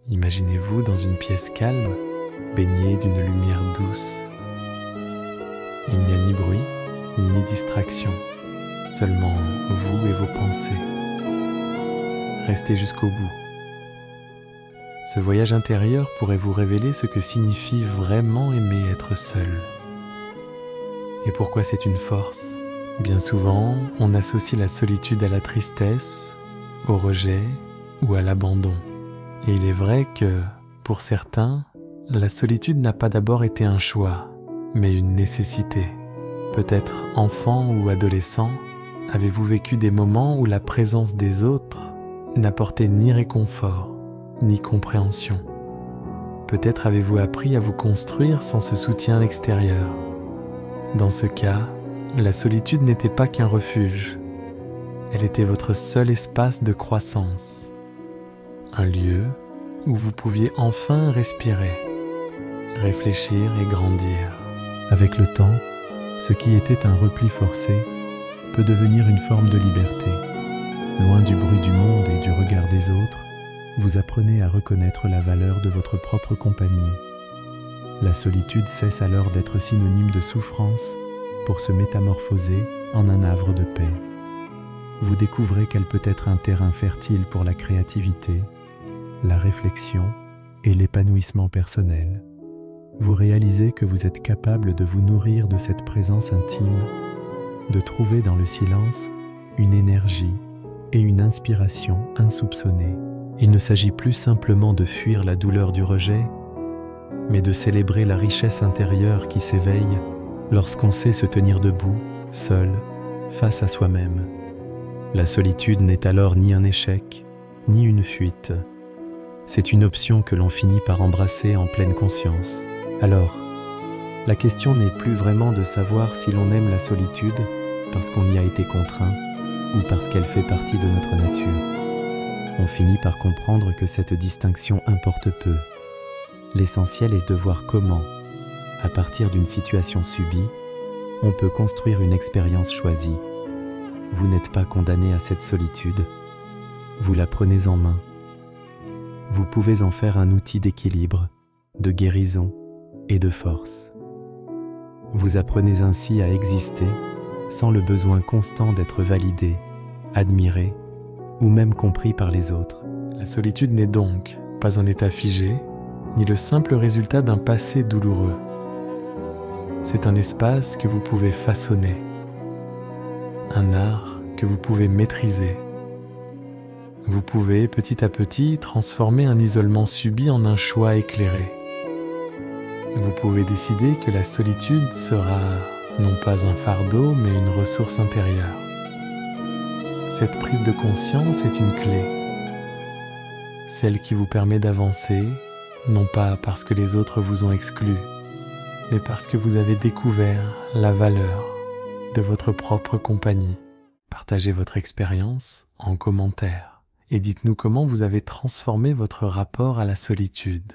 Imaginez-vous dans une pièce calme, baignée d'une lumière douce. Il n'y a ni bruit, ni distraction, seulement vous et vos pensées. Restez jusqu'au bout. Ce voyage intérieur pourrait vous révéler ce que signifie vraiment aimer être seul. Et pourquoi c'est une force ? Bien souvent, on associe la solitude à la tristesse, au rejet ou à l'abandon. Et il est vrai que, pour certains, la solitude n'a pas d'abord été un choix, mais une nécessité. Peut-être enfant ou adolescent, avez-vous vécu des moments où la présence des autres n'apportait ni réconfort, ni compréhension. Peut-être avez-vous appris à vous construire sans ce soutien extérieur. Dans ce cas, la solitude n'était pas qu'un refuge. Elle était votre seul espace de croissance. Un lieu où vous pouviez enfin respirer, réfléchir et grandir. Avec le temps, ce qui était un repli forcé peut devenir une forme de liberté. Loin du bruit du monde et du regard des autres, vous apprenez à reconnaître la valeur de votre propre compagnie. La solitude cesse alors d'être synonyme de souffrance pour se métamorphoser en un havre de paix. Vous découvrez qu'elle peut être un terrain fertile pour la créativité, la réflexion et l'épanouissement personnel. Vous réalisez que vous êtes capable de vous nourrir de cette présence intime, de trouver dans le silence une énergie et une inspiration insoupçonnées. Il ne s'agit plus simplement de fuir la douleur du rejet, mais de célébrer la richesse intérieure qui s'éveille lorsqu'on sait se tenir debout, seul, face à soi-même. La solitude n'est alors ni un échec, ni une fuite. C'est une option que l'on finit par embrasser en pleine conscience. Alors, la question n'est plus vraiment de savoir si l'on aime la solitude parce qu'on y a été contraint ou parce qu'elle fait partie de notre nature. On finit par comprendre que cette distinction importe peu. L'essentiel est de voir comment, à partir d'une situation subie, on peut construire une expérience choisie. Vous n'êtes pas condamné à cette solitude, vous la prenez en main. Vous pouvez en faire un outil d'équilibre, de guérison et de force. Vous apprenez ainsi à exister sans le besoin constant d'être validé, admiré ou même compris par les autres. La solitude n'est donc pas un état figé, ni le simple résultat d'un passé douloureux. C'est un espace que vous pouvez façonner, un art que vous pouvez maîtriser. Vous pouvez petit à petit transformer un isolement subi en un choix éclairé. Vous pouvez décider que la solitude sera non pas un fardeau, mais une ressource intérieure. Cette prise de conscience est une clé, celle qui vous permet d'avancer, non pas parce que les autres vous ont exclu, mais parce que vous avez découvert la valeur de votre propre compagnie. Partagez votre expérience en commentaire et dites-nous comment vous avez transformé votre rapport à la solitude.